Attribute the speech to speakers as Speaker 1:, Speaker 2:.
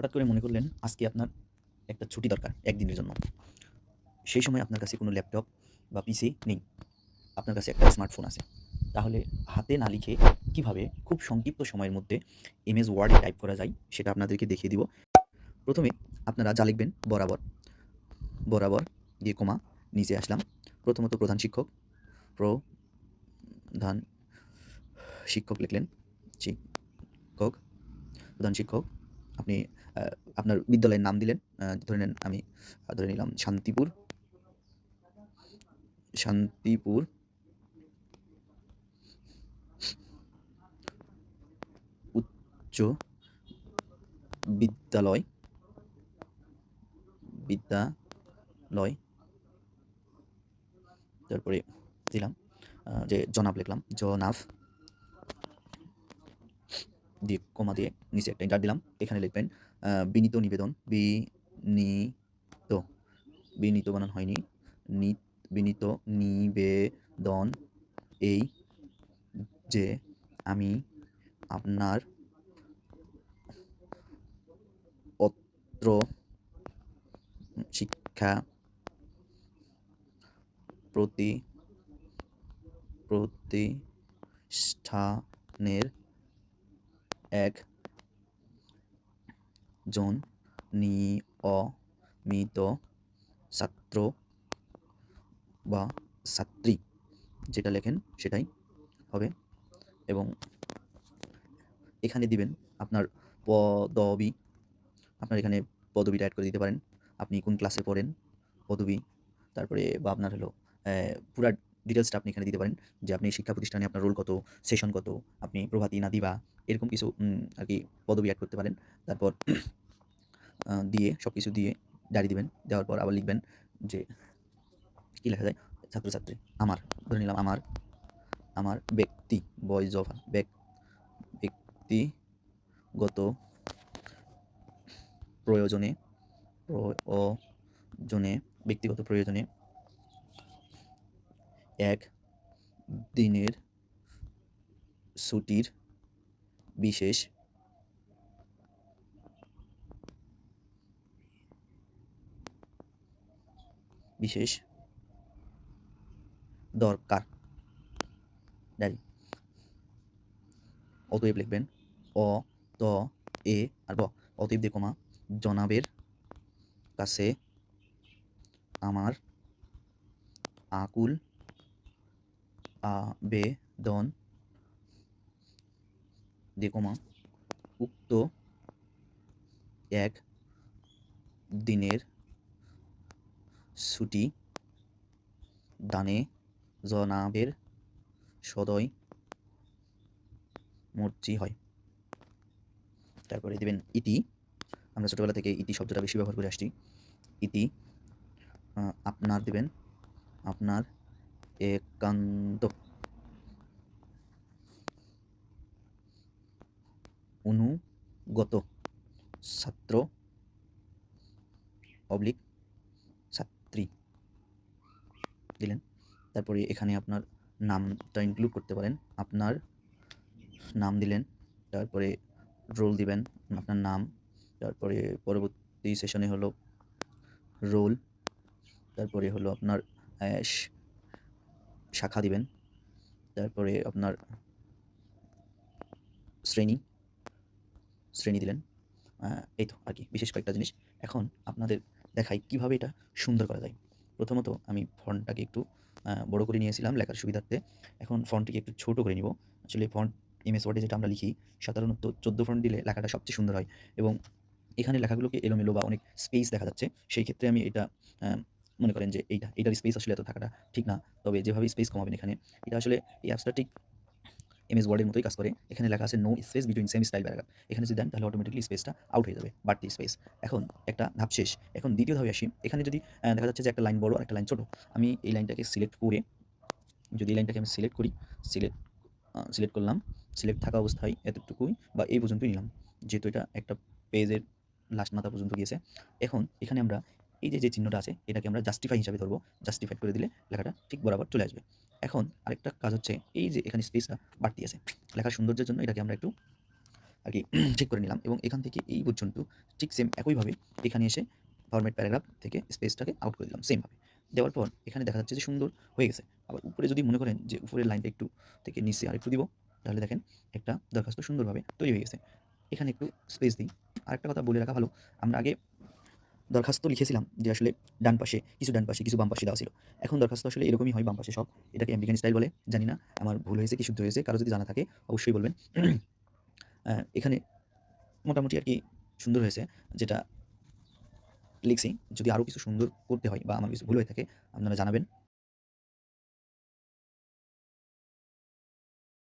Speaker 1: হঠাৎ করে মনে করলেন আজকে আপনার একটা ছুটি দরকার একদিনের জন্য। সেই সময় আপনার কাছে কোনো ল্যাপটপ বা পিসি নেই। আপনার কাছে একটা স্মার্টফোন আছে। তাহলে হাতে না লিখে কিভাবে খুব সংক্ষিপ্ত সময়ের মধ্যে এমএস ওয়ার্ডে টাইপ করা যায় সেটা আপনাদেরকে দেখিয়ে দিব। প্রথমে আপনারা যা লিখবেন বরাবর দিয়ে কমা নিচে আসলাম। প্রথমত প্রধান শিক্ষক লিখলেন। শিক্ষক, প্রধান শিক্ষক। আপনি আ আপনার বিদ্যালয়ের নাম দিলেন। ধরে নেন আমি ধরে নিলাম শান্তিপুর উচ্চ বিদ্যালয় বিদ্যালয় তারপরে দিলাম যে জনাব লিখলাম। জনাব দিয়ে কমা দিয়ে নিচে একটা এন্টার দিলাম। এখানে লিখবেন বিনীত নিবেদন। বিনীত, বিনীত বানান হয়নি। বিনীত নিবেদন এই যে আমি আপনার অত্র শিক্ষা প্রতিষ্ঠানের একজন নিয়মিত ছাত্র বা ছাত্রী, যেটা লেখেন সেটাই হবে। এবং এখানে দিবেন আপনার পদবি। আপনার এখানে পদবিটা এড করে দিতে পারেন। আপনি কোন ক্লাসে পড়েন, পদবি। তারপরে বা আপনার হলো পুরা ডিটেইলসটা আপনি এখানে দিতে পারেন যে আপনি শিক্ষা প্রতিষ্ঠানে আপনার রোল কত, সেশন কত, আপনি প্রভাতী না দিবা, এরকম কিছু আরকি পদবি এড করতে পারেন। তারপর দিয়ে সবকিছু দিয়ে ডায়রি দিবেন। দেওয়ার পর আবার লিখবেন যে কি লেখা যায়? ছাত্রছাত্রী। আমার, ধরে নিলাম আমার ব্যক্তি ভয়েস অফ ব্যক্তিগত প্রয়োজনে ব্যক্তিগত প্রয়োজনে ১ দিনের ছুটির বিশেষ দরকার। ডায়রি। অতএব লিখবেন অ, ত, এ আর ব। অতএব দিয়ে কমা জনাবের কাছে আমার আকুল আবেদন দিয়ে কমা উক্ত ১ দিনের ছুটি দানে জনাবের সদয় মর্জি হয়। তারপরে দিবেন ইতি। আমরা ছোটবেলা থেকে ইতি শব্দটা বেশি ব্যবহার করে আসছি। ইতি আপনার দিবেন, আপনার একান্ত অনুগত ছাত্র ছাত্রী দিলেন। তারপরে এখানে আপনার নামটা ইনক্লুড করতে পারেন। আপনার নাম দিলেন, তারপরে রোল দিবেন, আপনার নাম, তারপরে পরবর্তী সেশনে হলো রোল, তারপরে হলো আপনার শাখা দিবেন, তারপরে আপনার শ্রেণী দিলেন। এই তো আর কি বিশেষ কয়েকটা জিনিস। এখন আপনাদের দেখাই কিভাবে এটা সুন্দর করা যায়। প্রথমত আমি ফন্টটাকে একটু বড় করে নিয়েছিলাম লেখার সুবিধার্থে। এখন ফন্টটিকে একটু ছোট করে নিব। আসলে ফন্ট এমএস ওয়ার্ডে যেটা আমরা লিখি সাধারণত ১৪ ফন্ট দিলে লেখাটা সবচেয়ে সুন্দর হয় এবং এখানে লেখাগুলোকে এলোমেলো বা অনেক স্পেস দেখা যাচ্ছে। সেই ক্ষেত্রে আমি এটা মনে করেন যে এইটার স্পেস আসলে এত থাকাটা ঠিক না। তবে যেভাবে স্পেস কমাবেন এখানে, এটা আসলে এই অ্যাপসটা ঠিক এমএস ওয়ার্ডের মতোই কাজ করে। এখানে লেখা আছে no space between same style paragraph. এখানে যদি দেন তাহলে অটোমেটিক্যালি স্পেসটা আউট হয়ে যাবে, বাড়তি স্পেস। এখন একটা ধাপ শেষ। এখন দ্বিতীয় ধাপে আসি। এখানে যদি দেখা যাচ্ছে যে একটা লাইন বড় আর একটা লাইন ছোট। আমি এই লাইনটাকে সিলেক্ট করে যদি এই লাইনটাকে আমি সিলেক্ট করি, সিলেক্ট করলাম। সিলেক্ট থাকা অবস্থায় এতটুকুই বা এই পর্যন্তই নিলাম। যেহেতু এটা একটা পেজের লাস্ট মাথা পর্যন্ত গিয়েছে। এখন এখানে আমরা এই যে চিহ্নটা আছে এটাকে আমরা জাস্টিফাই হিসাবে ধরবো। জাস্টিফাইড করে দিলে লেখাটা ঠিক বরাবর চলে আসবে। এখন আরেকটা কাজ হচ্ছে এই যে এখানে স্পেসটা বাড়তি আছে। লেখার সৌন্দর্যের জন্য এটাকে আমরা একটু আর কি চেক করে নিলাম এবং এখান থেকে এই পর্যন্ত ঠিক সেম একইভাবে এখানে এসে ফরম্যাট প্যারাগ্রাফ থেকে স্পেসটাকে আউট করে দিলাম সেমভাবে। দেওয়ার পর এখানে দেখা যাচ্ছে যে সুন্দর হয়ে গেছে। আবার উপরে যদি মনে করেন যে উপরের লাইনটা একটু থেকে নিচে আরেকটু দিব, তাহলে দেখেন একটা দরখাস্ত সুন্দরভাবে তৈরি হয়ে গেছে। এখানে একটু স্পেস দিই। আরেকটা কথা বলে রাখা ভালো, আমরা আগে দরখাস্ত লিখেছিলাম যে আসলে ডান পাশে, কিছু বাম পাশে দেওয়া ছিল। এখন দরখাস্ত আসলে এরকমই হয় বাম পাশে সব। এটাকে আমেরিকান স্টাইল বলে। জানি না আমার ভুল হয়েছে কি শুদ্ধ হয়েছে। কারো যদি জানা থাকে অবশ্যই বলবেন। এখানে মোটামুটি আরকি সুন্দর হয়েছে যেটা লিখছি। যদি আরো কিছু সুন্দর করতে হয় বা আমার কিছু ভুল হয়ে থাকে আপনারা জানাবেন।